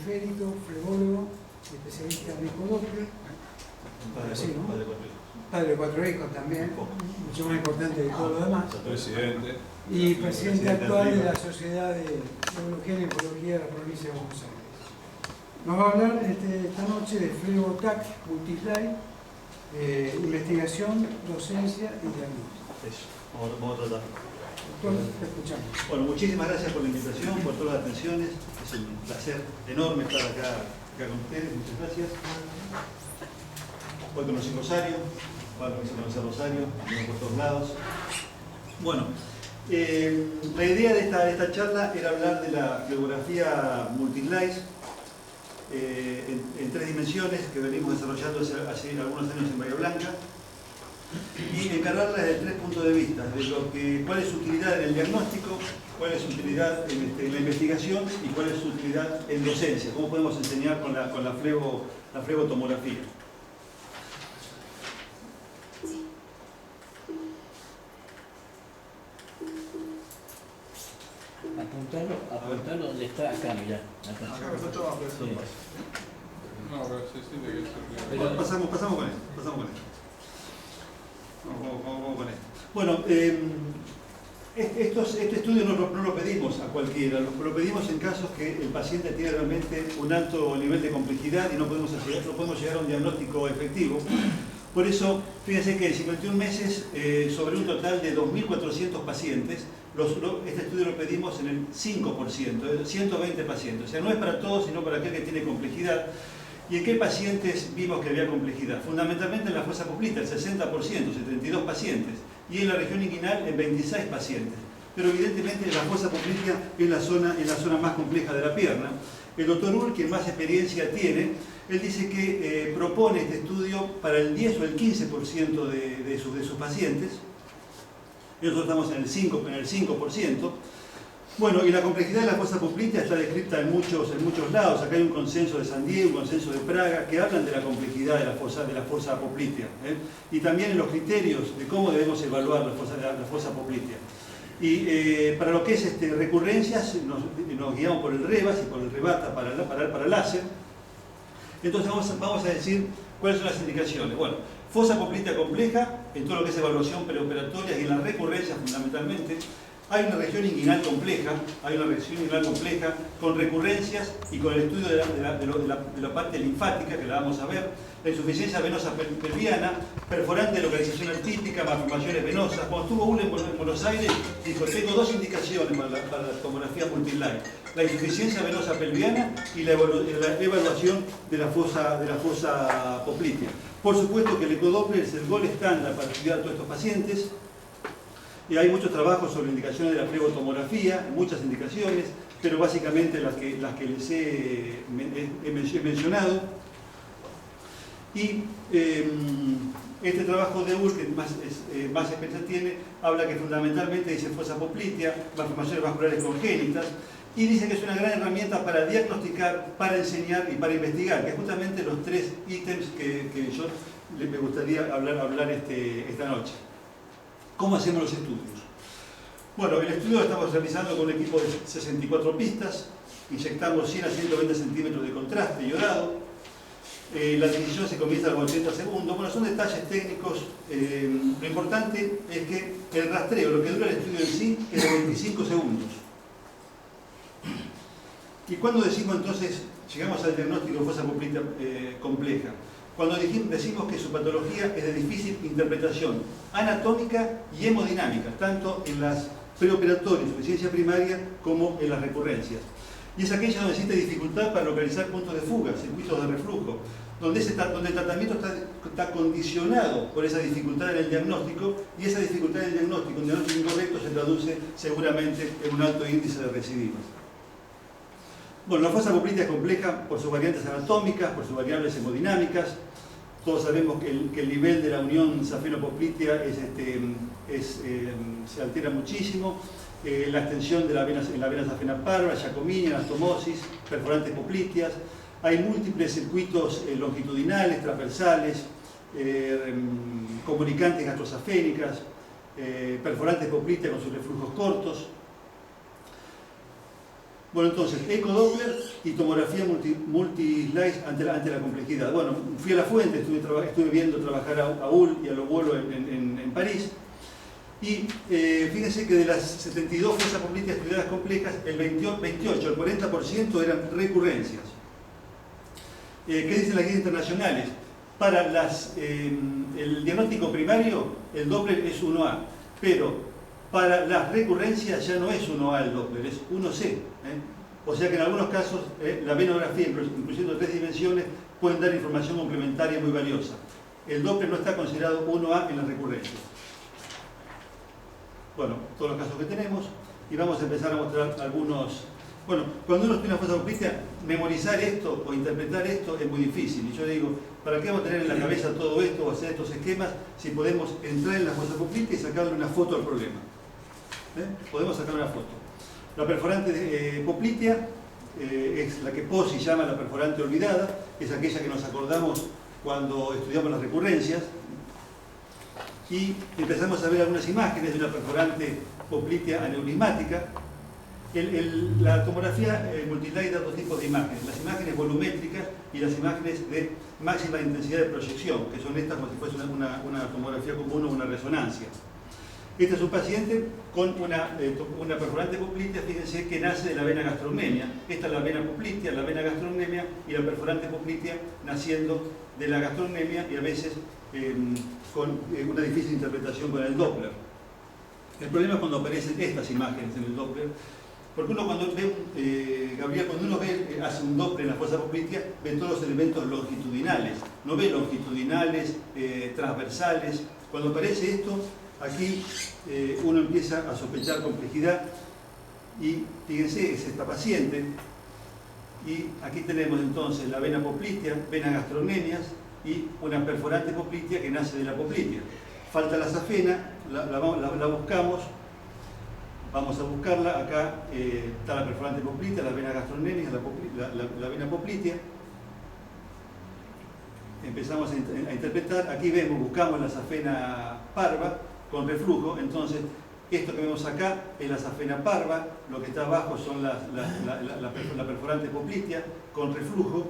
periférico, flebólogo, especialista en ecodoppler. Así, ¿no? Padre de 4 hijos también, mucho más importante que todo lo demás. Presidente. Y presidente actual de la Sociedad de Biología y Ecología de la provincia de Buenos Aires. Nos va a hablar esta noche de Flebotac Multislide, investigación, docencia y diagnóstico. Eso, vamos a tratar. Doctor, te escuchamos. Bueno, muchísimas gracias por la invitación, por todas las atenciones. Es un placer enorme estar acá con ustedes. Muchas gracias. Hoy conocí Rosario, Pablo me hizo conocer Rosario, andamos por todos lados. Bueno, la idea de esta charla era hablar de la flebografía multislice en 3 dimensiones que venimos desarrollando hace algunos años en Bahía Blanca y encargarla desde 3 puntos de vista, de cuál es su utilidad en el diagnóstico, cuál es su utilidad en la investigación y cuál es su utilidad en docencia, cómo podemos enseñar con la flebotomografía. Apuntalo donde está acá, mirá. Acá. Sí. No, pero sí, de que eso. Bueno, pasamos con esto. Vamos con esto. Bueno, este estudio no lo pedimos a cualquiera, lo pedimos en casos que el paciente tiene realmente un alto nivel de complejidad y no podemos llegar a un diagnóstico efectivo. Por eso, fíjense que en 51 meses, sobre un total de 2.400 pacientes, este estudio lo pedimos en el 5%, 120 pacientes. O sea, no es para todos, sino para aquel que tiene complejidad. ¿Y en qué pacientes vimos que había complejidad? Fundamentalmente en la fosa poplita, el 60%, 72 pacientes. Y en la región inguinal, en 26 pacientes. Pero evidentemente la fosa poplita es la zona más compleja de la pierna. El doctor Uhl, quien más experiencia tiene, él dice que propone este estudio para el 10 o el 15% de sus pacientes. Nosotros estamos en el 5%. Bueno, y la complejidad de la fosa poplítea está descrita en muchos lados. Acá hay un consenso de San Diego, un consenso de Praga, que hablan de la complejidad de la fosa poplítea. Y también en los criterios de cómo debemos evaluar la fosa poplítea. Y para lo que es recurrencias, nos guiamos por el REBAS y por el REBATA para láser. Entonces vamos a decir cuáles son las indicaciones. Bueno, fosa poplítea compleja, en todo lo que es evaluación preoperatoria y en las recurrencias fundamentalmente. Hay una región inguinal compleja, con recurrencias y con el estudio de la parte linfática, que la vamos a ver, la insuficiencia venosa pelviana, perforante de localización atípica, malformaciones venosas. Cuando estuvo Uhl en Buenos Aires, dijo, tengo 2 indicaciones para la tomografía multislide: la insuficiencia venosa pelviana y la evaluación de la fosa poplítea. Por supuesto que el ecodoppler es el gol estándar para estudiar a todos estos pacientes. Y hay muchos trabajos sobre indicaciones de la flebotomografía, muchas indicaciones, pero básicamente las que les he mencionado. Y este trabajo de Uhl, que más experiencia tiene, habla que fundamentalmente dice fosa poplítea, malformaciones vasculares congénitas, y dice que es una gran herramienta para diagnosticar, para enseñar y para investigar, que es justamente los 3 ítems que yo me gustaría hablar esta noche. ¿Cómo hacemos los estudios? Bueno, el estudio lo estamos realizando con un equipo de 64 pistas, inyectamos 100 a 120 centímetros de contraste iodado. La decisión se comienza a los 80 segundos. Bueno, son detalles técnicos. Lo importante es que el rastreo, lo que dura el estudio en sí, es de 25 segundos. ¿Y cuándo decimos entonces, llegamos al diagnóstico de fosa poplítea compleja? Cuando decimos que su patología es de difícil interpretación anatómica y hemodinámica, tanto en las preoperatorias, insuficiencia primaria, como en las recurrencias. Y es aquella donde existe dificultad para localizar puntos de fuga, circuitos de reflujo, donde el tratamiento está condicionado por esa dificultad en el diagnóstico, y esa dificultad en el diagnóstico, un diagnóstico incorrecto, se traduce seguramente en un alto índice de recidivas. Bueno, la fosa poplítea es compleja por sus variantes anatómicas, por sus variables hemodinámicas. Todos sabemos que el nivel de la unión safeno-poplítea se altera muchísimo. La extensión de la vena safena parva, giacominia, anastomosis, perforantes poplíteas. Hay múltiples circuitos longitudinales, transversales, comunicantes gastrosafénicas, perforantes poplíteas con sus reflujos cortos. Bueno, entonces, ecodoppler y tomografía multislice ante la complejidad. Bueno, fui a la fuente, estuve viendo trabajar a UL y a Lobuelo en París, y fíjense que de las 72 fosas poplíteas estudiadas complejas, el 28, el 40% eran recurrencias. ¿Qué dicen las guías internacionales? Para el diagnóstico primario, el Doppler es 1A, pero para las recurrencias ya no es 1A el Doppler, es 1C. O sea que en algunos casos la venografía, incluyendo 3 dimensiones, pueden dar información complementaria muy valiosa. El Doppler no está considerado 1A en las recurrencias. Bueno, todos los casos que tenemos, y vamos a empezar a mostrar algunos. Bueno, cuando uno estudia una fosa poplítea, memorizar esto o interpretar esto es muy difícil. Y yo digo, ¿para qué vamos a tener en la cabeza todo esto o hacer estos esquemas si podemos entrar en la fosa poplítea y sacarle una foto al problema? Podemos sacar una foto. La perforante poplítea es la que Pozzi llama la perforante olvidada, es aquella que nos acordamos cuando estudiamos las recurrencias. Y empezamos a ver algunas imágenes de una perforante poplítea aneurismática. La tomografía multislide da 2 tipos de imágenes, las imágenes volumétricas y las imágenes de máxima intensidad de proyección, que son estas como si fuese una tomografía común o una resonancia. Este es un paciente con una perforante poplítea, fíjense, que nace de la vena gastrocnemia. Esta es la vena poplítea, la vena gastrocnemia, y la perforante poplítea naciendo de la gastrocnemia y a veces con una difícil interpretación con el Doppler. El problema es cuando aparecen estas imágenes en el Doppler, porque uno cuando ve, Gabriel, cuando uno hace un Doppler en la fosa poplítea, ve todos los elementos longitudinales, no ve longitudinales, transversales. Cuando aparece esto, aquí uno empieza a sospechar complejidad, y fíjense, es esta paciente, y aquí tenemos entonces la vena poplítea, venas gastrocnemias, y una perforante poplítea que nace de la poplítea. Falta la safena, la buscamos, vamos a buscarla. Acá está la perforante poplítea, la vena gastrocnemias, la vena poplítea. Empezamos a interpretar. Aquí vemos, buscamos la safena parva con reflujo. Entonces, esto que vemos acá es la safena parva, lo que está abajo son la perforante poplítea con reflujo.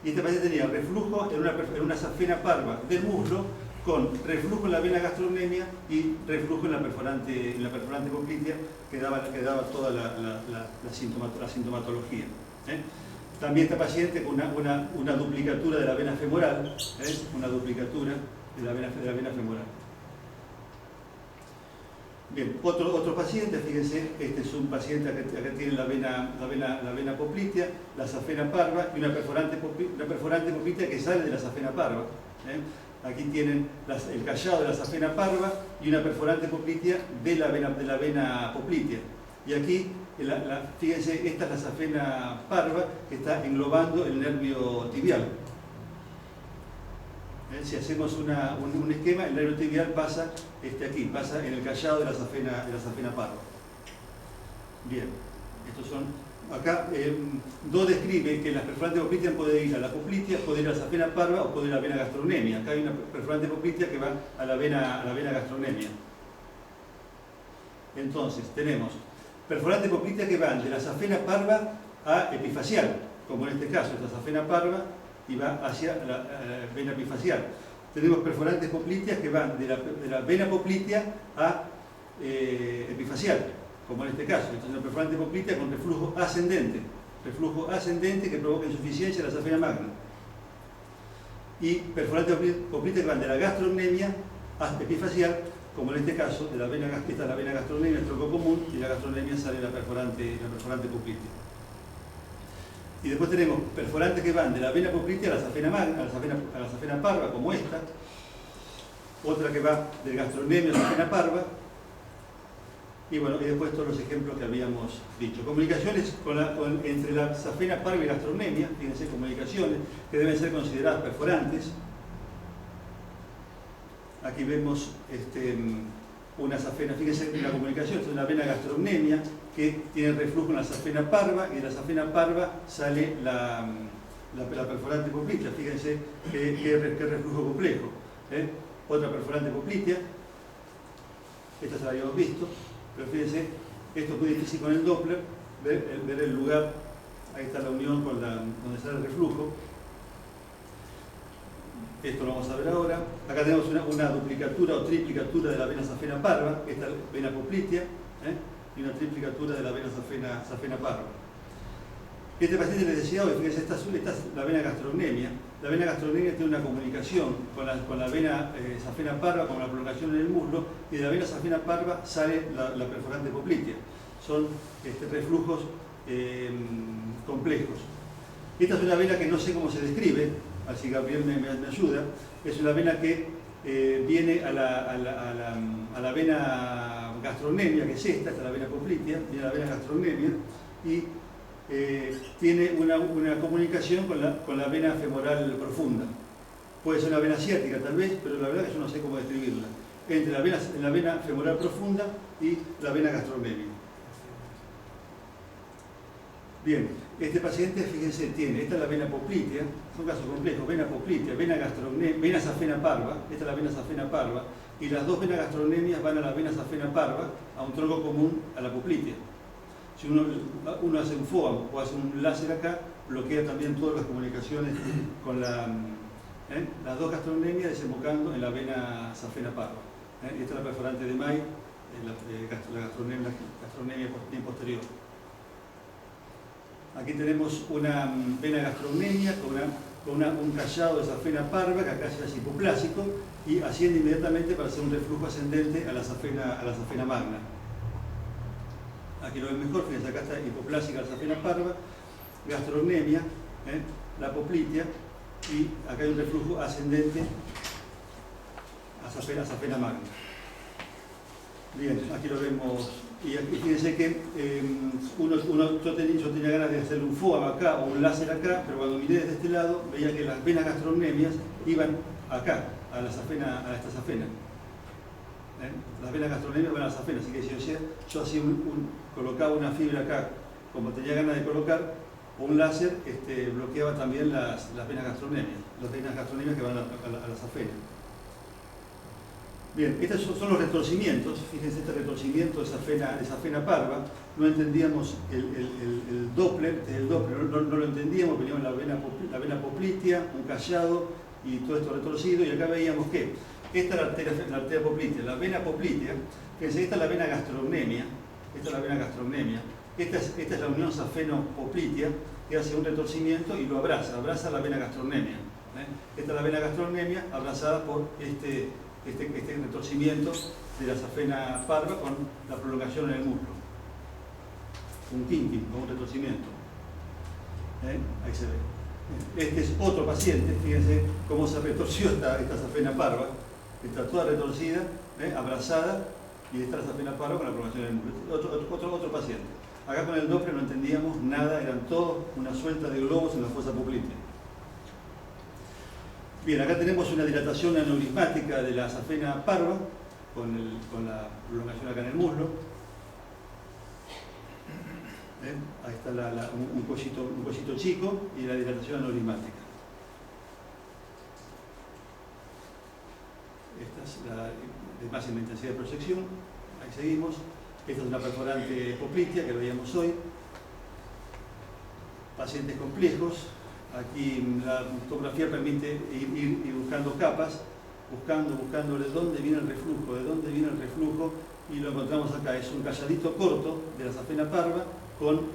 Y este paciente tenía reflujo en una safena parva del muslo, con reflujo en la vena gastrocnemia y reflujo en la perforante poplítea, que daba toda la sintomatología. También esta paciente con una duplicatura de la vena femoral, una duplicatura de la vena femoral. Bien, otro paciente, fíjense, este es un paciente, acá tiene la vena poplítea, la safena parva y una perforante poplítea que sale de la safena parva. Aquí tienen el callado de la safena parva y una perforante poplítea de la vena poplítea. Y aquí, fíjense, esta es la safena parva que está englobando el nervio tibial. Si hacemos un esquema, el nervio tibial pasa aquí, pasa en el callado de la safena parva. Bien, estos son. Acá Do describe que las perforantes poplíteas pueden ir a la poplitea, pueden ir a la safena parva o pueden ir a la vena gastrocnemia. Acá hay una perforante poplitea que va a la vena gastrocnemia. Entonces, tenemos perforantes poplíteas que van de la safena parva a epifacial, como en este caso, es la safena parva y va hacia la vena epifacial. Tenemos perforantes poplíteas que van de la vena poplitea a epifacial, como en este caso. Esto es una perforante poplítea con reflujo ascendente que provoca insuficiencia de la safena magna. Y perforantes poplíteas que van de la gastrocnemia a epifacial, como en este caso, de la vena gastrocnemia, tronco común, y de la gastrocnemia sale la perforante poplítea. Y después tenemos perforantes que van de la vena poplítea a la safena magna, a la safena parva, como esta. Otra que va del gastrocnemio a la safena parva. Y bueno, y después todos los ejemplos que habíamos dicho. Comunicaciones entre la safena parva y gastrocnemia, fíjense, comunicaciones que deben ser consideradas perforantes. Aquí vemos una safena, fíjense, la comunicación es una vena gastrocnemia que tiene reflujo en la safena parva, y de la safena parva sale la perforante poplítea. Fíjense qué reflujo complejo. Otra perforante poplítea, esta se la habíamos visto, pero fíjense, esto es muy difícil con el Doppler, ver el lugar Ahí está la unión con donde sale el reflujo. Esto lo vamos a ver ahora. Acá tenemos una duplicatura o triplicatura de la vena safena parva, esta vena poplitea, y una triplicatura de la vena safena parva. Este paciente les decía hoy, fíjense, esta es la vena gastrocnemia. La vena gastrocnemia tiene una comunicación con la vena safena parva, con la prolongación en el muslo, y de la vena safena parva sale la perforante poplitea. Son reflujos complejos. Esta es una vena que no sé cómo se describe, así Gabriel me ayuda. Es una vena que viene a la vena gastrocnemia, que es esta es la vena poplitea, viene a la vena gastrocnemia y tiene una comunicación con la vena femoral profunda. Puede ser una vena ciática tal vez, pero la verdad es que yo no sé cómo describirla. Entre la vena femoral profunda y la vena gastrocnemia. Bien, este paciente, fíjense, esta es la vena poplitea, son casos complejos, vena poplitea, vena safena parva, esta es la vena safena parva, y las dos venas gastrocnemias van a la vena safena parva, a un tronco común a la poplitea. Si uno hace un FOAM o hace un láser acá, bloquea también todas las comunicaciones con las dos gastrocnemias desembocando en la vena safena parva. Y esta es la perforante de May, la gastrocnemia posterior. Aquí tenemos una vena gastrocnemia con un callado de safena parva, que acá es hipoplásico, y asciende inmediatamente para hacer un reflujo ascendente a la safena magna. Aquí lo ven mejor, fíjense, acá está hipoplásica la safena parva, gastrocnemia, la poplitea, y acá hay un reflujo ascendente a safena magna. Bien, aquí lo vemos. Y aquí fíjense que yo tenía ganas de hacer un FOAM acá o un láser acá, pero cuando miré desde este lado veía que las venas gastrocnemias iban acá, a esta safena. Las venas gastrocnemias van a la safena, así que si yo hacía colocaba una fibra acá, como tenía ganas de colocar, o un láser, bloqueaba también las venas gastrocnemias que van a la safena. Bien, estos son los retorcimientos. Fíjense este retorcimiento de safena parva. No entendíamos el Doppler, no lo entendíamos, veníamos la vena poplitea, un callado y todo esto retorcido, y acá veíamos que esta es la arteria poplitea, la vena poplitea, fíjense, esta es la vena gastrocnemia, esta es la unión safeno-poplitea, que hace un retorcimiento y lo abraza la vena gastrocnemia. Esta es la vena gastrocnemia abrazada por este retorcimiento de la safena parva con la prolongación en el muslo. Un kinking o un retorcimiento. Ahí se ve. Este es otro paciente, fíjense cómo se retorció esta safena parva. Está toda retorcida, abrazada, y está la safena parva con la prolongación en el muslo. Otro paciente. Acá con el Doppler no entendíamos nada, eran todos una suelta de globos en la fosa poplitea. Bien, acá tenemos una dilatación aneurismática de la safena parva con la prolongación acá en el muslo. Ahí está un cuellito chico y la dilatación aneurismática. Esta es la de máxima intensidad de proyección. Ahí seguimos. Esta es una perforante poplitea que veíamos hoy. Pacientes complejos. Aquí la tomografía permite ir buscando capas, buscándole dónde viene el reflujo, y lo encontramos acá. Es un calladito corto de la safena parva con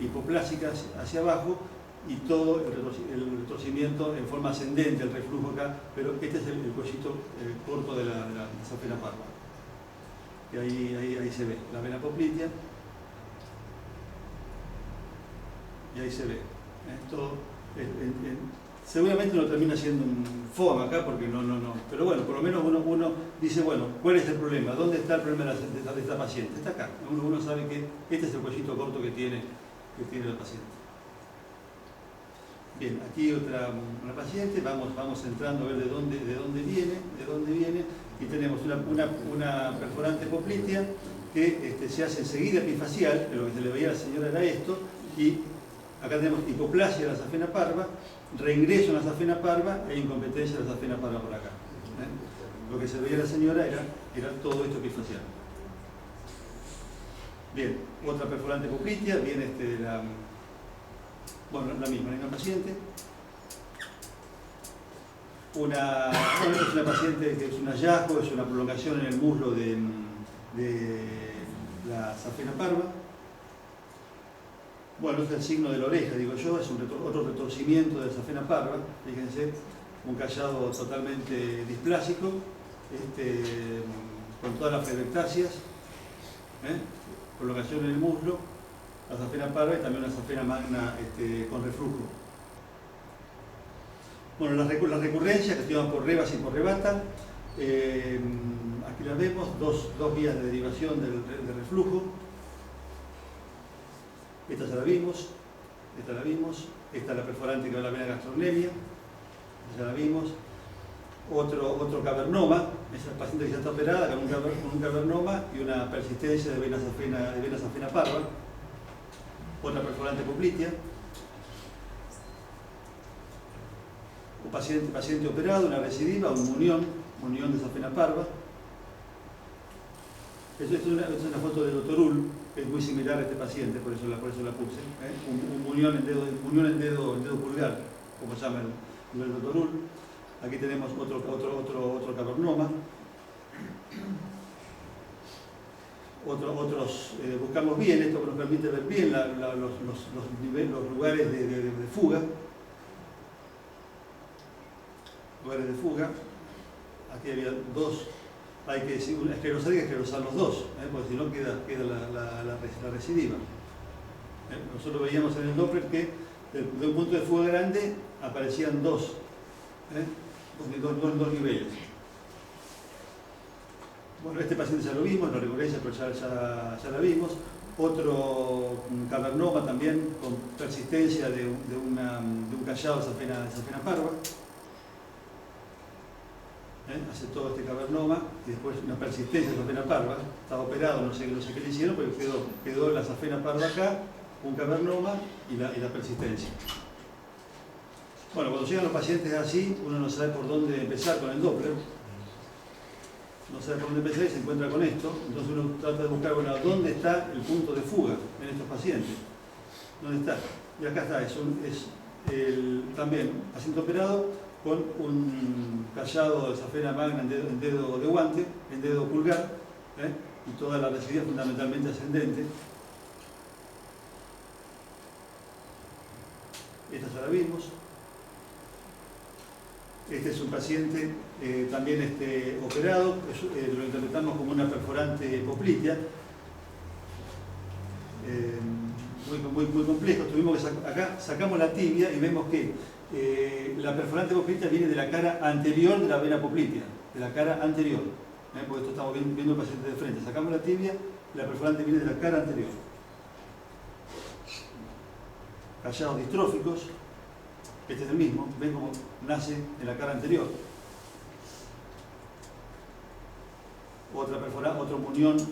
hipoplásicas hacia abajo y todo el retorcimiento en forma ascendente, el reflujo acá, pero este es el cuellito corto de la safena parva. Y ahí se ve la vena poplitea, y ahí se ve. Seguramente no termina siendo un FOAM acá porque no. Pero bueno, por lo menos uno dice, bueno, ¿cuál es el problema? ¿Dónde está el problema de esta paciente? Está acá. Uno sabe que este es el cuellito corto que tiene la paciente. Bien, aquí una paciente, vamos entrando a ver de dónde viene, y tenemos una perforante poplitea que se hace enseguida epifacial, pero lo que se le veía a la señora era esto, y acá tenemos hipoplasia de la safena parva, reingreso en la safena parva e incompetencia de la safena parva por acá. Lo que se veía a la señora era todo esto epifacial. Bien, otra perforante poplitea, viene Bueno, la misma paciente. Bueno, es una paciente que es un hallazgo, es una prolongación en el muslo de la safena parva. Bueno, este es el signo de la oreja, digo yo, es otro retorcimiento de la safena parva. Fíjense, un callado totalmente displásico, con todas las flerectáceas, prolongación en el muslo, la safena parva y también una safena magna con reflujo. Bueno, las recurrencias que se llaman por rebas y por rebata, aquí las vemos, dos vías de derivación del reflujo. Esta ya la vimos, esta es la perforante que va a la vena gastrocnemia, ya la vimos. Otro cavernoma, esa paciente que ya está operada con un cavernoma y una persistencia de vena safena parva. Otra perforante poplitea. Un paciente operado, una recidiva, un munión de safena parva. Esto es una foto del doctor Ull, que es muy similar a este paciente, por eso la puse. Un munión en dedo pulgar, como se llama el doctor Ull. Aquí tenemos otro cavernoma. Buscamos bien, esto nos permite ver bien los lugares de fuga. Aquí había dos, hay que decir, una esclerosar y esclerosar los dos, porque si no queda la recidiva. Nosotros veíamos en el Doppler que de un punto de fuga grande aparecían dos niveles. Bueno, este paciente ya lo vimos, la recurrencia, pero ya la vimos. Otro cavernoma también con persistencia de un callado de safena parva. Hace todo este cavernoma y después una persistencia de safena parva. Estaba operado, no sé qué le hicieron, pero quedó la safena parva acá, un cavernoma y la persistencia. Bueno, cuando llegan los pacientes así, uno no sabe por dónde empezar con el Doppler. No sabe por dónde empezar y se encuentra con esto. Entonces uno trata de buscar, bueno, ¿dónde está el punto de fuga en estos pacientes? ¿Dónde está? Y acá está, también paciente operado con un callado de safena magna en dedo de guante, en dedo pulgar, y toda la recidiva fundamentalmente ascendente. Esta ya la vimos. Este es un paciente también operado, lo interpretamos como una perforante poplitea, muy complejo. Tuvimos que acá sacamos la tibia y vemos que la perforante poplitea viene de la cara anterior de la vena poplitea, de la cara anterior, porque esto estamos viendo el paciente de frente. Sacamos la tibia, la perforante viene de la cara anterior. Callados distróficos. Este es el mismo, ven cómo nace en la cara anterior. Otra perforada, otro munión de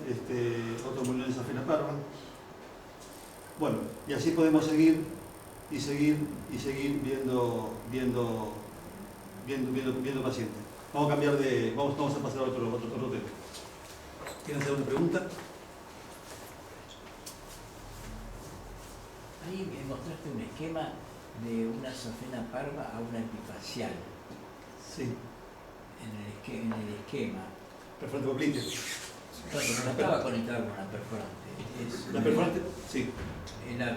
safena parva. Bueno, y así podemos seguir viendo pacientes. Vamos a cambiar vamos a pasar a otro tema. ¿Quieren hacer una pregunta? Ahí me mostraste un esquema de una safena parva a una epifacial. Sí. En el esquema. Perforante poplitea. Claro, no estaba conectada con una perforante. La perforante, sí. La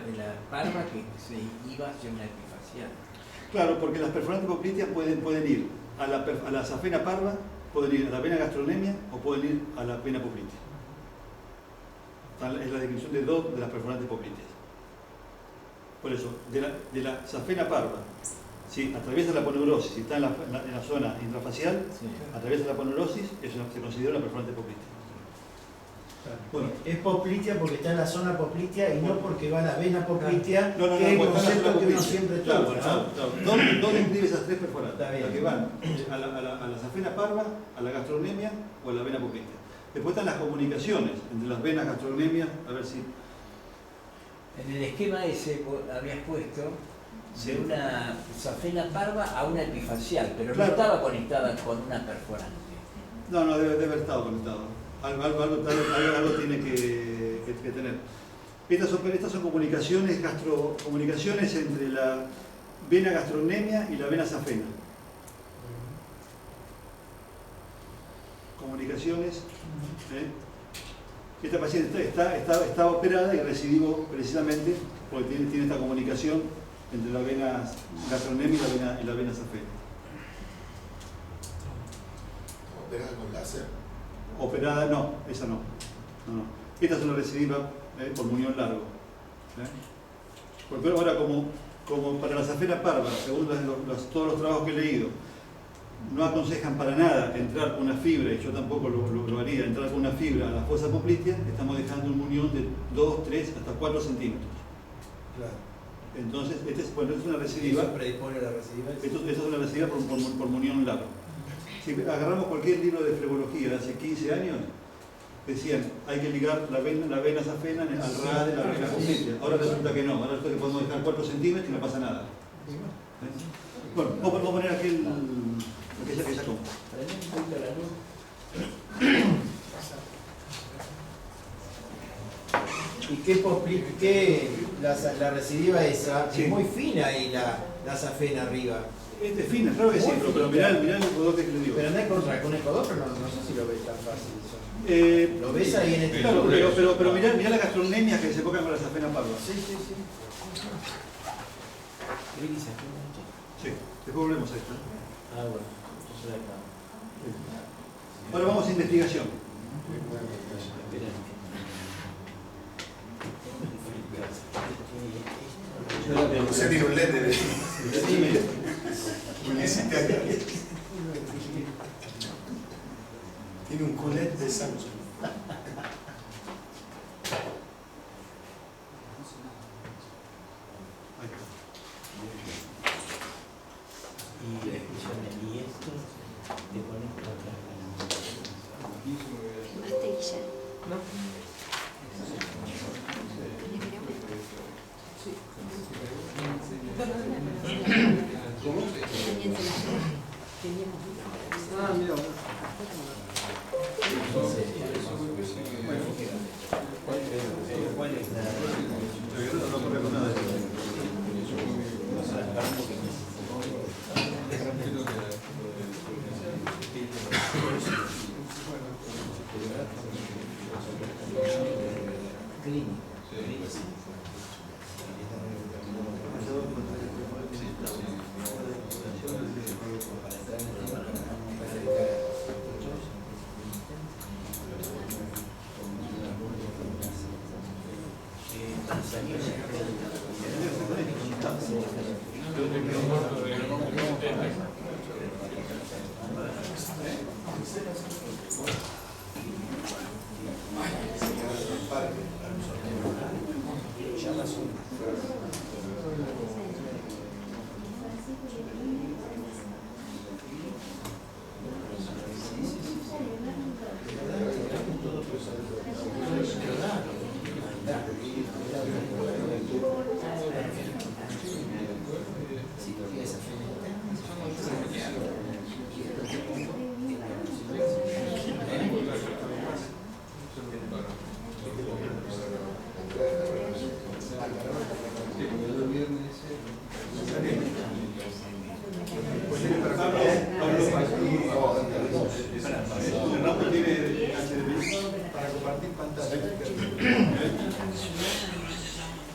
parva que se iba hacia una epifacial. Claro, porque las perforantes popliteas pueden ir a la safena parva, pueden ir a la vena gastrocnemia o pueden ir a la vena poplitea. Es la descripción de dos de las perforantes popliteas. Por eso, de la safena parva, si atraviesa la aponeurosis, si está en la zona intrafacial, sí, atraviesa la aponeurosis, eso se considera una perforante poplitea. Bueno, es poplitea porque está en la zona poplitea y no porque va a la vena poplitea, no, que es el concepto que uno siempre tuvo. Claro. ¿Dónde inscribe esas tres perforantes? Las que van a la safena parva, a la gastrocnemia o a la vena poplitea. Después están las comunicaciones entre las venas gastrocnemias, a ver si... En el esquema ese habías puesto de una safena parva a una epifacial, pero claro, no estaba conectada con una perforante. No, debe haber estado conectado. Algo tiene que tener. Estas son comunicaciones entre la vena gastrocnemia y la vena safena. Comunicaciones. Esta paciente está operada y recidivo precisamente porque tiene esta comunicación entre la vena gastrocnemia y la vena safena. ¿Operada con láser? Operada, no, esa no. Esta es una recidiva por munión largo. Porque ahora, como para la safena parva, según todos los trabajos que he leído, no aconsejan para nada entrar con una fibra, y yo tampoco lo haría, entrar con una fibra a la fosa poplitea, estamos dejando un munión de 2, 3, hasta 4 centímetros. Claro. Entonces, esta es una recidiva. Eso predispone la recidiva. Esto es una recidiva por munión largo. Si agarramos cualquier libro de flebología de hace 15 años, decían, hay que ligar la vena safena al ras de la vena poplitea. Ahora resulta que no, ahora resulta que podemos dejar 4 centímetros y no pasa nada. Bueno, vamos a poner aquella compra. ¿Y la recidiva esa? Sí. Es muy fina ahí la safena arriba. Este es fina, claro que sí, pero mirá el ecodoque que le digo. Pero andás con ecodopter, no sé si lo ves tan fácil eso. ¿Lo ves ahí en este Claro, pero mirá la gastrocnemia que se enfocan con la safena parva. Sí. Sí, después volvemos a esto. Ah, bueno. Entonces acá. Ahora vamos a investigación. Usted tiene un lente de publicitario. Tiene un culet de Samsung. Y escúchame, y esto te pones por atrás. Pastilla. No. ¿Cómo? Ah, mira. No corre con nada.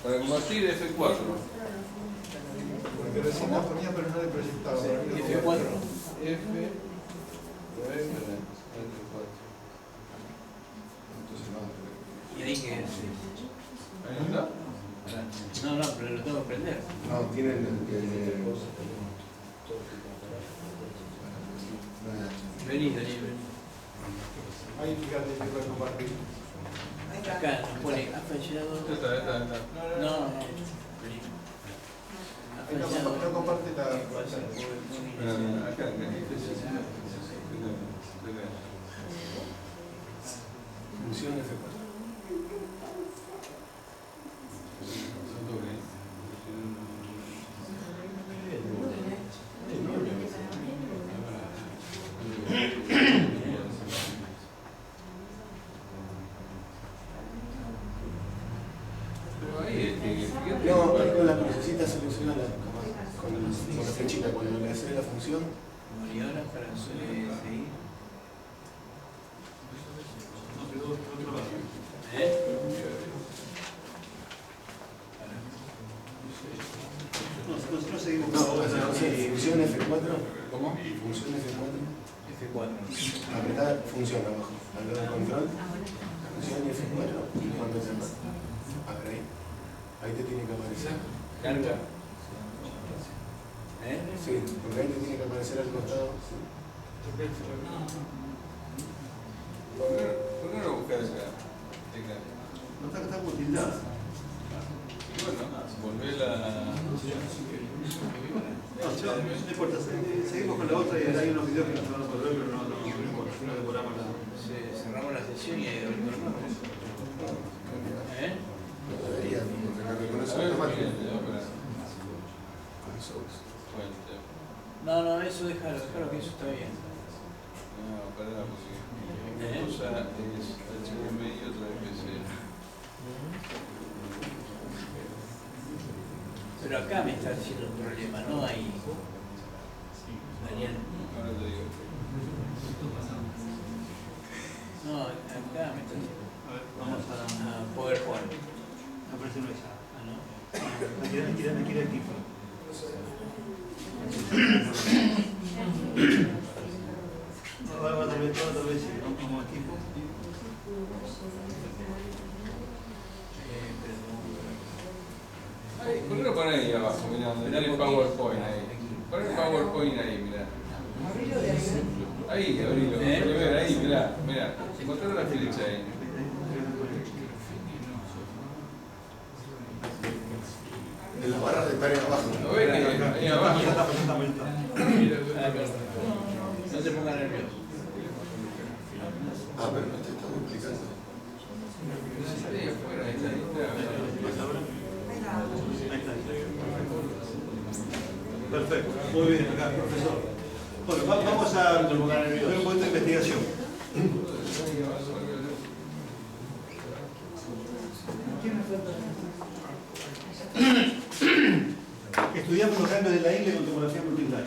Para combatir F4. Porque recién la ponía pero no le proyectaba. F4. F4. Y ahí que Ahí está. no, pero lo tengo que prender. No, tienen Vení. ahí fíjate que puede compartir. Acá nos pone, ha fallado. Esta. No. Vení. Ha Ahí fallado. no comparte la Acá. función F4. flechita cuando le hace la función. ¿Y ahora para seguir? No seguimos No, con la función F4. ¿Cómo? Función F4. F4. Apretar función abajo. Al lado del control. Función F4. Y cuando te a ver ahí. Ahí te tiene que aparecer. ¿Carga? Sí, porque ahí te tiene que aparecer al costado. ¿Por qué no buscas esa tecla? No está muy tildada. Y bueno, volvé la... No importa, seguimos con la otra y hay unos videos que nos van a poder ver, pero no importa, no devoramos la... Cerramos la sesión y ahí retornamos. Debería tener reconocido automático. No, eso déjalo que eso está bien. No, pará, porque una cosa es HTML y otra es PC. Pero acá me está haciendo un problema, no ahí. Daniel. Ahora te digo. No, acá me está haciendo. A ver, vamos a... PowerPoint. Aparece no esa. Ah, ¿no? Me quiere el tipo. Otra vez, sí, como equipo. ¿Por qué no pones ahí abajo? Mirá, donde tiene el PowerPoint ahí. Pon el PowerPoint ahí, mirá. Ahí, abrilo. Ahí, mirá. Encontrá la flecha ahí. En las barras de tarea abajo. ¿Lo ves que ahí abajo? Ya está. No te pongas nervioso. Ah, pero no te estamos explicando. Ahí afuera, ahí está. Ahí está. Perfecto, muy bien, acá, profesor. Bueno, vamos a ver un poquito de investigación. Estudiamos los cambios de la isla con tomografía multiplicar.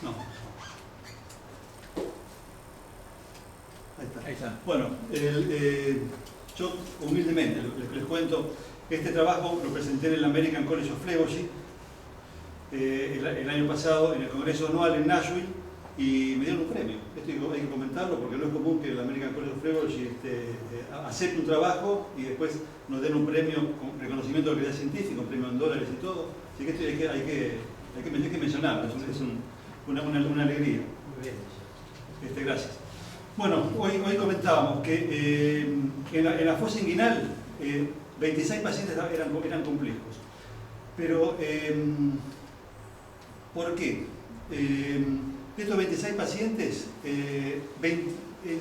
No. Ahí está. Bueno, yo humildemente les cuento, este trabajo lo presenté en el American College of Phlebolgy el año pasado en el Congreso Anual en Nashville y me dieron un premio. Esto hay que comentarlo porque no es común que el American College of Phlebolgy acepte un trabajo y después nos den un premio con reconocimiento de calidad científica, un premio en dólares y todo. Así que esto hay que mencionarlo, es una alegría. Gracias. Bueno, hoy comentábamos que en la fosa inguinal 26 pacientes eran complejos. Pero, ¿por qué? De estos 26 pacientes, en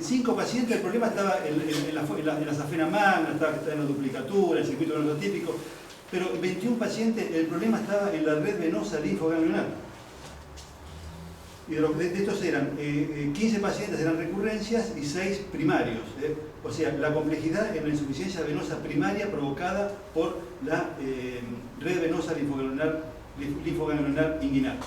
5 pacientes el problema estaba en la safena magna, estaba en la duplicatura, en el circuito venotípico, pero en 21 pacientes el problema estaba en la red venosa linfoganglionar. Y de estos eran 15 pacientes eran recurrencias y 6 primarios. O sea, la complejidad en la insuficiencia venosa primaria provocada por la red venosa linfoganglionar inguinal.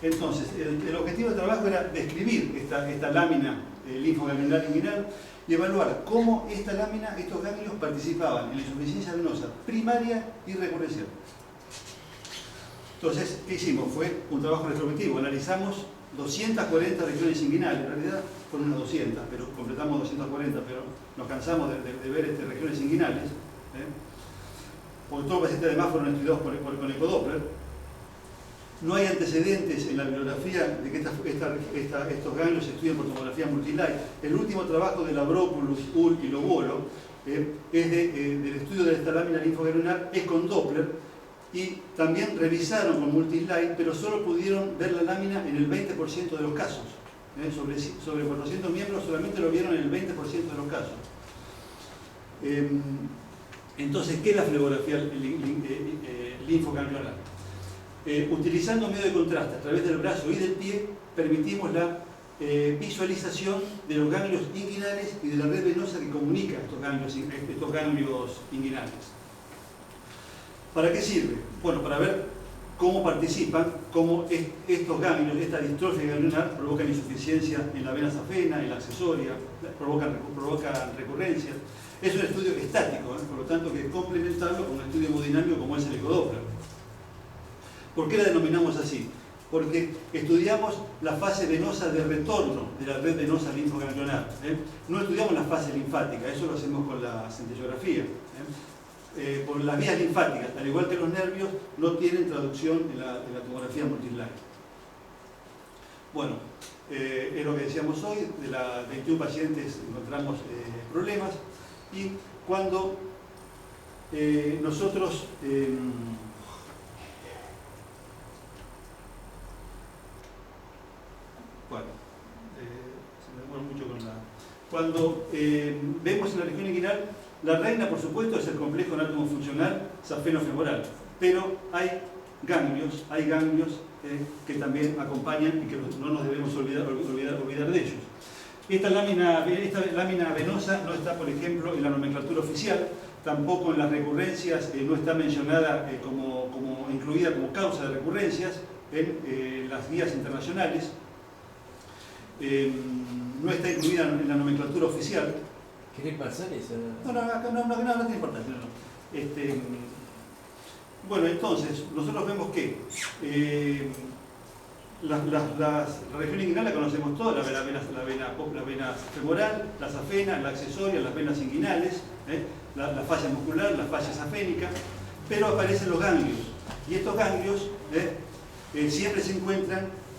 Entonces, el objetivo del trabajo era describir esta lámina linfoganglionar inguinal y evaluar cómo esta lámina, estos ganglios participaban en la insuficiencia venosa primaria y recurrencial. Entonces, ¿qué hicimos? Fue un trabajo retrospectivo. Analizamos 240 regiones inguinales, en realidad fueron unas 200, pero completamos 240, pero nos cansamos de ver regiones inguinales, porque todos los pacientes además fueron estudiados con ecodoppler. No hay antecedentes en la bibliografía de que estos ganglios se estudien por tomografía multilight. El último trabajo de Labropoulos, Ull y Loboro es del estudio de esta lámina linfoganglionar, es con Doppler, y también revisaron con multilight, pero solo pudieron ver la lámina en el 20% de los casos. Sobre 400 miembros solamente lo vieron en el 20% de los casos. Entonces, ¿qué es la flegografía linfoganglionar? Utilizando medio de contraste a través del brazo y del pie, permitimos la visualización de los ganglios inguinales y de la red venosa que comunica estos ganglios inguinales. ¿Para qué sirve? Bueno, para ver cómo participan, cómo estos ganglios, esta distrofia ganglionar, provocan insuficiencia en la vena safena, en la accesoria, provocan recurrencias. Es un estudio estático, por lo tanto que es complementarlo con un estudio hemodinámico como es el ecodoppler. ¿Por qué la denominamos así? Porque estudiamos la fase venosa de retorno de la red venosa linfoganglionar. No estudiamos la fase linfática, eso lo hacemos con la centellografía. Por las vías linfáticas, al igual que los nervios, no tienen traducción en la tomografía multislide. Bueno, es lo que decíamos hoy, de las 21 pacientes encontramos problemas, y cuando nosotros se me demora mucho con la... Cuando vemos en la región inguinal, la reina, por supuesto, es el complejo anatomo-funcional safeno-femoral, pero hay ganglios que también acompañan y que no nos debemos olvidar de ellos. Esta lámina venosa no está, por ejemplo, en la nomenclatura oficial, tampoco en las recurrencias, no está mencionada como incluida como causa de recurrencias en las guías internacionales, no está incluida en la nomenclatura oficial. ¿Querés pasar eso? No tiene importancia. Bueno, entonces, nosotros vemos que la región inguinal la conocemos toda, la vena femoral, la safena, la accesoria, las venas inguinales, la fascia muscular, la fascia safénica, pero aparecen los ganglios. Y estos ganglios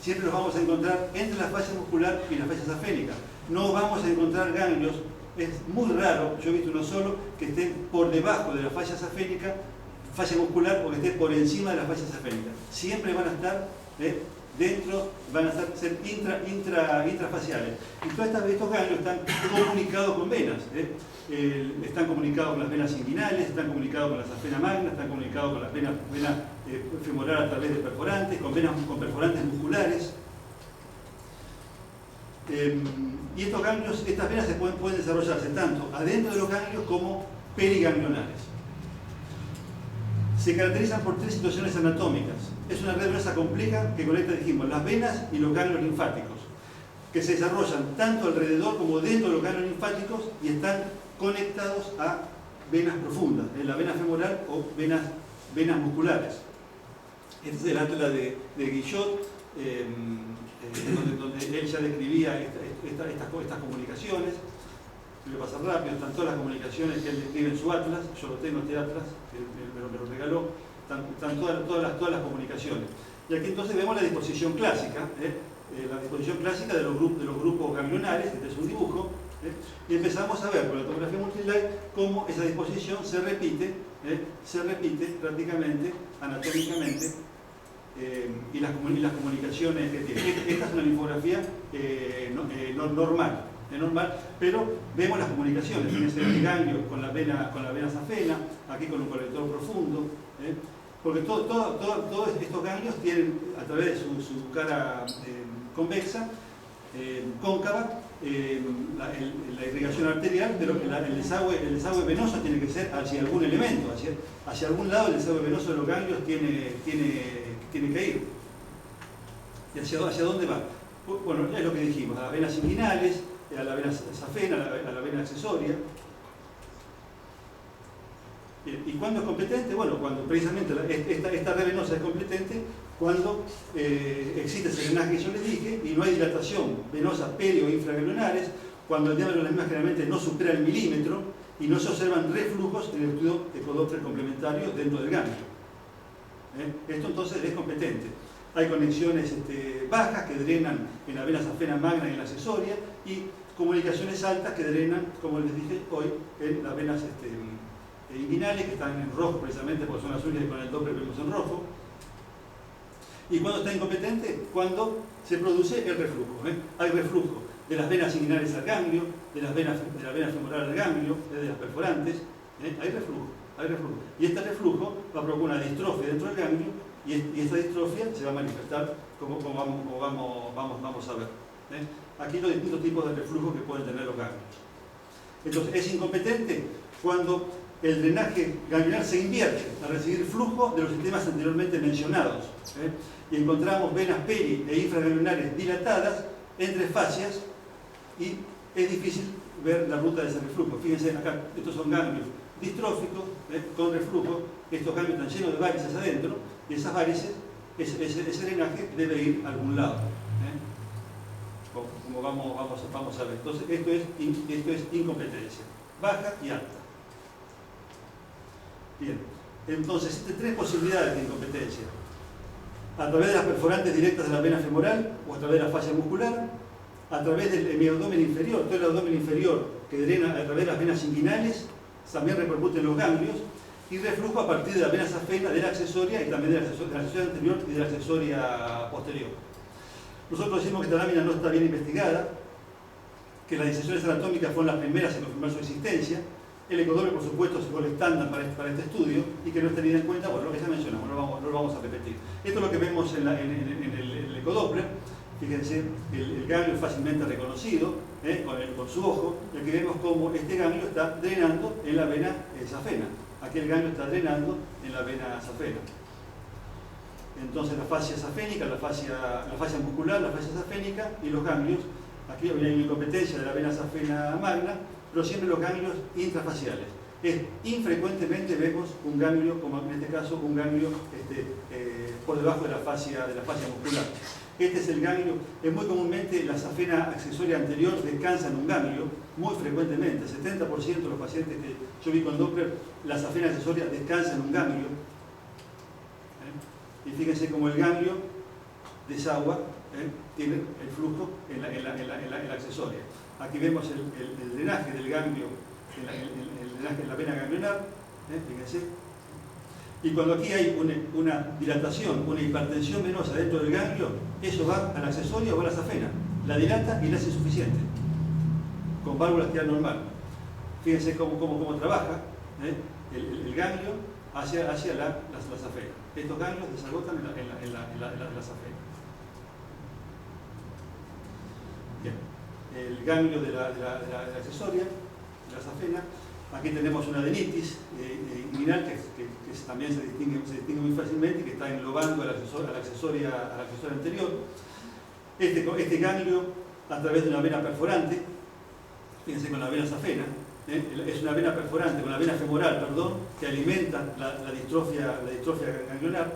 siempre los vamos a encontrar entre la fascia muscular y la fascia safénica. No vamos a encontrar ganglios. Es muy raro, yo he visto uno solo, que esté por debajo de la fascia safénica, fascia muscular, o que esté por encima de la fascia safénica. Siempre van a estar dentro, van a ser intrafaciales. Y todos estos ganglios están comunicados con venas. Están comunicados con las venas inguinales, están comunicados con la safena magna, están comunicados con las venas femoral a través de perforantes, con perforantes musculares. Y estos ganglios, estas venas pueden desarrollarse tanto adentro de los ganglios como periganglionares. Se caracterizan por 3 situaciones anatómicas. Es una red venosa compleja que conecta, dijimos, las venas y los ganglios linfáticos, que se desarrollan tanto alrededor como dentro de los ganglios linfáticos y están conectados a venas profundas, en la vena femoral o venas musculares. Este es el atlas de Guillot, donde él ya describía estas comunicaciones. Voy a pasar rápido, están todas las comunicaciones que él describe en su atlas. Yo lo tengo, este atlas, que me lo regaló, están todas las comunicaciones. Y aquí entonces vemos la disposición clásica, la disposición clásica de los grupos ganglionares. Este es un dibujo, y empezamos a ver con la tomografía multislide cómo esa disposición se repite prácticamente anatómicamente, y las comunicaciones que tiene. Esta es una linfografía normal, pero vemos las comunicaciones. Tienes el ganglio con la vena safena, aquí con un colector profundo, porque todos estos ganglios tienen, a través de su cara convexa, cóncava, la irrigación arterial, pero el desagüe venoso tiene que ser hacia algún elemento, hacia algún lado. El desagüe venoso de los ganglios tiene que ir. ¿Y hacia dónde va? Bueno, es lo que dijimos, a las venas inguinales, a la vena safena, a la vena accesoria. ¿Y cuándo es competente? Bueno, cuando precisamente esta red venosa es competente cuando existe ese drenaje que yo les dije y no hay dilatación venosa perio o infraganglionares, cuando el diámetro de las mismas generalmente no supera el milímetro y no se observan reflujos en el estudio ecodoppler complementario dentro del ganglio. Esto entonces es competente. Hay conexiones bajas que drenan en la vena safena magna y en la accesoria, y comunicaciones altas que drenan, como les dije hoy, en las venas inguinales, que están en rojo precisamente porque son las únicas que con el Doppler vemos en rojo. ¿Y cuándo está incompetente? Cuando se produce el reflujo. Hay reflujo de las venas inguinales al ganglio, de la vena femoral al ganglio, de las perforantes. Hay reflujo. Y este reflujo va a provocar una distrofia dentro del ganglio, y esta distrofia se va a manifestar como vamos a ver. aquí los distintos tipos de reflujo que pueden tener los ganglios. Entonces, es incompetente cuando el drenaje ganglionar se invierte al recibir flujo de los sistemas anteriormente mencionados. Y encontramos venas peri e infraganglionares dilatadas entre fascias y es difícil ver la ruta de ese reflujo. Fíjense acá, estos son ganglios distróficos con reflujo, estos ganglios están llenos de varices adentro y esas varices, ese drenaje debe ir a algún lado. Como vamos a ver. Entonces, esto es incompetencia, baja y alta. Bien, entonces existen tres posibilidades de incompetencia: a través de las perforantes directas de la vena femoral o a través de la fascia muscular, a través del hemiabdomen inferior, todo el abdomen inferior que drena a través de las venas inguinales, también repercute en los ganglios, y reflujo a partir de la vena safena, de la accesoria y también de la accesoria anterior y de la accesoria posterior. Nosotros decimos que esta lámina no está bien investigada, que las disecciones anatómicas fueron las primeras en confirmar su existencia, el ecodoble, por supuesto, se fue el estándar para este estudio y que no es tenido en cuenta, bueno, lo que ya mencionamos, no lo vamos a repetir. Esto es lo que vemos en el ecodoppler. Fíjense, el ganglio es fácilmente reconocido con su ojo, y aquí vemos cómo este ganglio está drenando en la vena safena. Aquí el ganglio está drenando en la vena safena. Entonces la fascia safénica, la fascia muscular, la fascia safénica y los ganglios. Aquí hay una incompetencia de la vena safena magna, pero siempre los ganglios intrafaciales. Infrecuentemente vemos un ganglio, como en este caso, un ganglio por debajo de la fascia muscular. Este es el ganglio. Muy comúnmente la safena accesoria anterior descansa en un ganglio, muy frecuentemente. El 70% de los pacientes que yo vi con Doppler, la safena accesoria descansa en un ganglio. Y fíjense cómo el ganglio desagua, tiene el flujo en la accesoria. Aquí vemos el drenaje del ganglio, el drenaje en la vena ganglionar, fíjense. Y cuando aquí hay una dilatación, una hipertensión venosa dentro del ganglio, eso va a la accesoria o va a la safena. La dilata y la hace insuficiente, con válvulas que normal. Fíjense cómo trabaja el ganglio hacia la safena. Estos ganglios desagotan en la safena. Bien. El ganglio de la accesoria, de la safena. Aquí tenemos una adenitis inguinal que también se distingue muy fácilmente y que está englobando a la accesoria anterior. Este ganglio, a través de una vena perforante, fíjense con la vena safena, es una vena perforante con la vena femoral, perdón, que alimenta la distrofia ganglionar.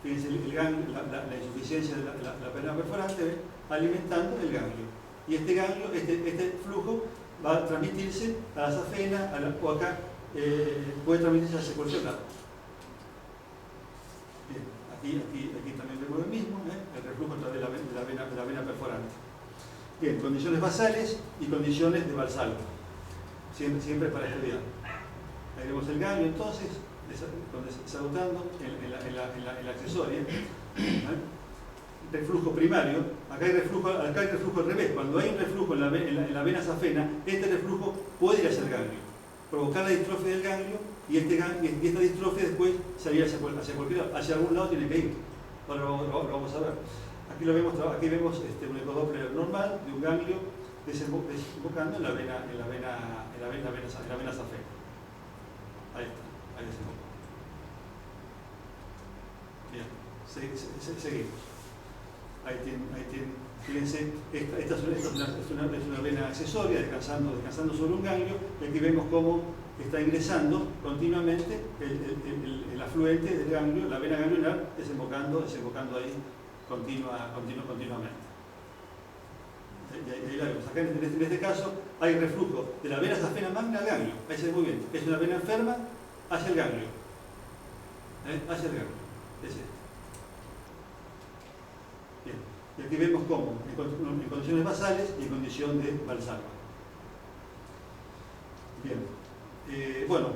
Fíjense la insuficiencia de la vena perforante alimentando el ganglio. Y este ganglio, este flujo, va a transmitirse a la safena, o acá puede transmitirse hacia cualquier lado. Bien, aquí también vemos lo mismo, el reflujo a través de la vena perforante. Bien, condiciones basales y condiciones de Valsalva, siempre para estudiar. Ahí vemos el ganglio entonces, desagotando en la accesoria. Reflujo primario, acá hay reflujo al revés. Cuando hay un reflujo en la vena safena, este reflujo puede ir hacia el ganglio, provocar la distrofia del ganglio y esta distrofia después salir hacia cualquier lado, hacia algún lado tiene que ir. Ahora lo vamos a ver. Aquí vemos un ecodoppler normal de un ganglio desembocando en la vena safena. Ahí está, ahí desemboca. Bien, seguimos. Ahí tienen, fíjense, esta es una vena accesoria descansando sobre un ganglio, y aquí vemos cómo está ingresando continuamente el afluente del ganglio, la vena ganglionar, desembocando ahí continuamente. Y ahí la vemos. Acá en este caso hay reflujo de la vena safena magna al ganglio. Ahí se ve muy bien. Es una vena enferma hacia el ganglio. Hacia el ganglio. Es este. Bien. Y aquí vemos cómo, en condiciones basales y en condición de Valsalva. Bien. Bueno,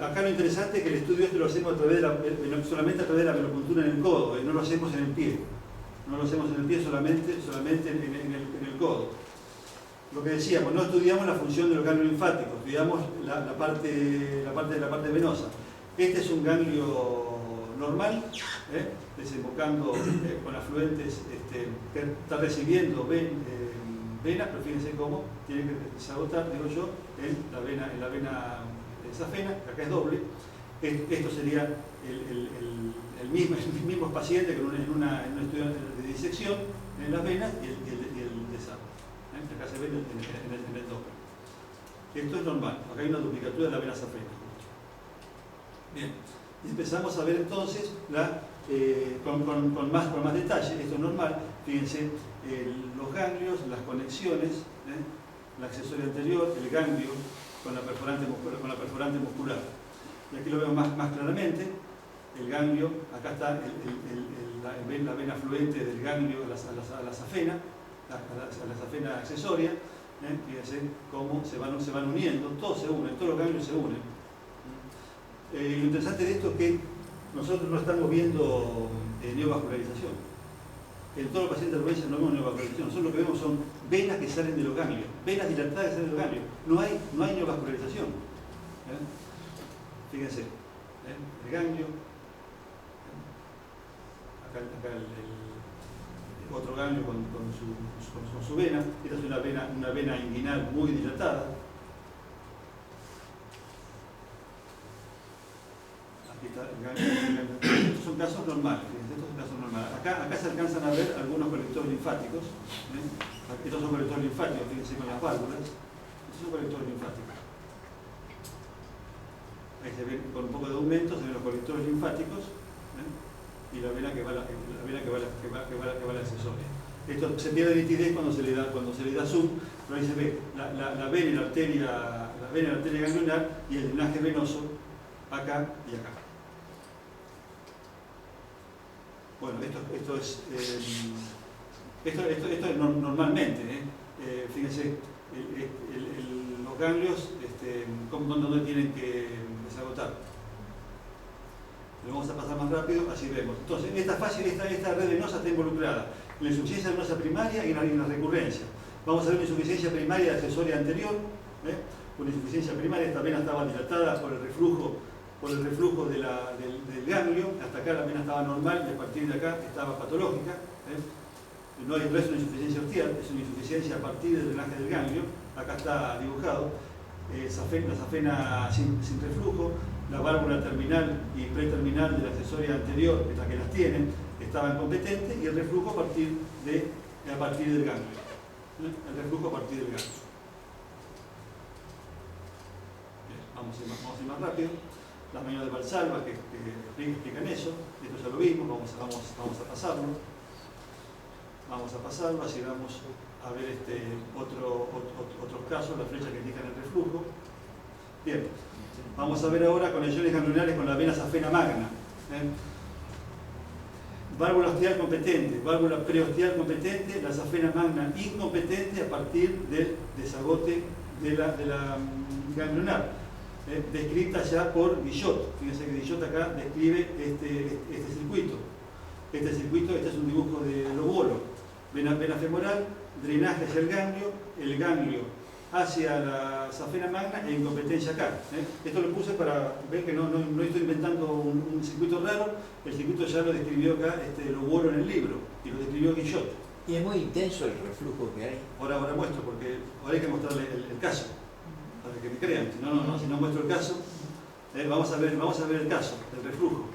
acá lo interesante es que el estudio lo hacemos solamente a través de la venopuntura en el codo, no lo hacemos en el pie. No lo hacemos en el pie, solamente en el codo. Lo que decíamos, no estudiamos la función de los ganglios linfáticos, estudiamos la parte venosa. Este es un ganglio normal, desembocando con afluentes, que está recibiendo venas, pero fíjense cómo tiene que desagotar, digo yo, en la vena safena, que acá es doble. Esto sería el mismo paciente que en un estudio de disección en las venas y el desagüe. Acá se ve en el doble. Esto es normal, acá hay una duplicatura de la vena safena. Bien, y empezamos a ver entonces con más detalle, esto es normal, fíjense, los ganglios, las conexiones, la accesoria anterior, el ganglio con la perforante muscular. Y aquí lo vemos más claramente, el ganglio, acá está la vena afluente del ganglio a la safena, a la safena accesoria. Fíjense cómo se van uniendo, todos se unen, todos los ganglios se unen. Lo interesante de esto es que nosotros no estamos viendo neovascularización. En todos los pacientes de urgencia no vemos neovascularización, nosotros lo que vemos son venas que salen de los ganglios, venas dilatadas que salen de los ganglios. No hay neovascularización. Fíjense, el ganglio, acá el otro ganglio con su vena. Esta es una vena inguinal muy dilatada. Aquí está el ganglio. Estos son casos normales. Fíjense, estos son casos normales. Acá se alcanzan a ver algunos colectores linfáticos. Estos son colectores linfáticos, fíjense con las válvulas. Estos son colectores linfáticos. Ahí se ven con un poco de aumento, se ven los colectores linfáticos. Y la vena que va a la accesoria. Esto se pierde nitidez cuando se le da zoom, pero ahí se ve la vena y la arteria ganglionar y el drenaje venoso acá y acá. Bueno, esto es normalmente, fíjense, los ganglios donde tienen que desagotar. Lo vamos a pasar más rápido, así vemos. Entonces, esta red venosa está involucrada en la insuficiencia venosa primaria y en la recurrencia. Vamos a ver una insuficiencia primaria de accesoria anterior. Con insuficiencia primaria, esta vena estaba dilatada por el reflujo del ganglio. Hasta acá la vena estaba normal y a partir de acá estaba patológica. No es una insuficiencia arterial, es una insuficiencia a partir del drenaje del ganglio. Acá está dibujado. La safena sin reflujo. La válvula terminal y preterminal de la accesoria anterior, que es la que las tiene, estaban competentes, y el reflujo a partir del ganglio. El reflujo a partir del ganglio. Bien, vamos a ir más rápido. Las maniobras de Valsalva que explican eso. Esto ya lo vimos, vamos a pasarlo. Vamos a pasarlo, así vamos a ver otros casos, las flechas que indican el reflujo. Bien. Vamos a ver ahora conexiones ganglionares con la vena safena magna. Válvula ostial competente, válvula preostial competente, la safena magna incompetente a partir del desagote de la ganglionar. Descrita ya por Guillot. Fíjense que Guillot acá describe este circuito. Este es un dibujo de Lobolo. Vena femoral, drenaje hacia el ganglio hacia la safena magna e incompetencia acá. Esto lo puse para ver que no estoy inventando un circuito raro. El circuito ya lo describió acá Lobolo en el libro y lo describió Guillot. Y es muy intenso el reflujo que hay. Ahora muestro, porque ahora hay que mostrarle el caso para que me crean. Si no muestro el caso, vamos a ver el caso del reflujo.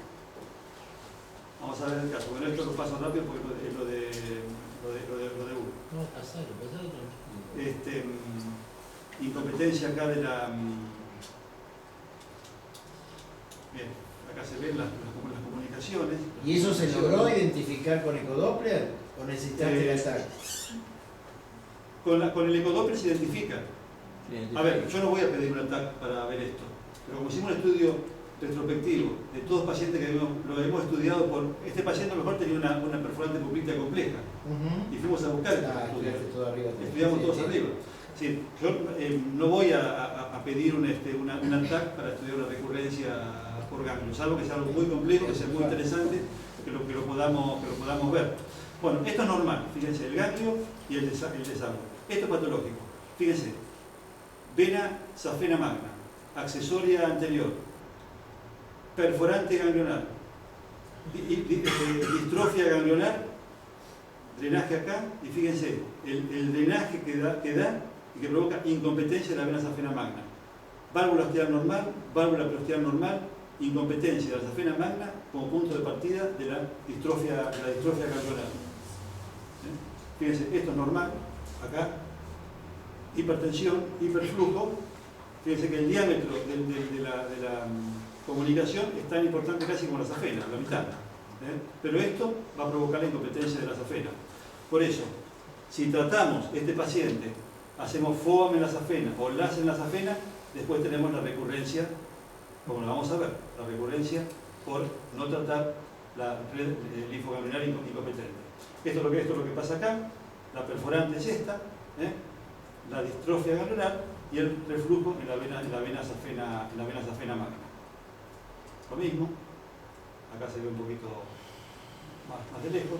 Vamos a ver el caso. Bueno, esto lo paso rápido porque es lo de uno. No, pasalo. Incompetencia acá de la... Bien, acá se ven las comunicaciones. ¿Y eso se logró identificar con ecodoppler o necesitaste el TAC? Con el ecodoppler se identifica. A ver, yo no voy a pedir un ATAC para ver esto, pero como hicimos un estudio retrospectivo de todos los pacientes que lo hemos estudiado, este paciente a lo mejor tenía una perforante pública compleja y fuimos a buscar estudiamos todos arriba. Sí, yo no voy a pedir un ATAC para estudiar una recurrencia por ganglio, salvo que sea algo muy complejo, que sea muy interesante, que lo podamos ver. Bueno, esto es normal, fíjense, el ganglio y el desagüe. Esto es patológico, fíjense, vena safena magna, accesoria anterior, perforante ganglionar, distrofia ganglionar, drenaje acá, y fíjense, el drenaje que da y que provoca incompetencia de la vena safena magna. Válvula ostial normal, válvula preostial normal, incompetencia de la safena magna como punto de partida de la distrofia ganglionar. Fíjense, esto es normal, acá, hipertensión, hiperflujo. Fíjense que el diámetro de la comunicación es tan importante casi como la safena, la mitad. Pero esto va a provocar la incompetencia de la safena. Por eso, si tratamos este paciente, hacemos FOAM en la safena o LAS en la safena, después tenemos la recurrencia, como la vamos a ver, la recurrencia por no tratar la red linfoganglionar incompetente. Esto es lo que pasa acá, la perforante es esta, la distrofia ganglionar y el reflujo en la vena safena magna. Lo mismo, acá se ve un poquito más de lejos.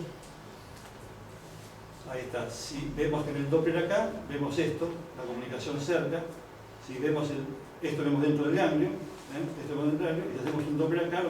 Ahí está, si vemos que en el Doppler acá, vemos esto, la comunicación cerca. Si vemos esto vemos dentro del ganglio, y si hacemos un Doppler acá,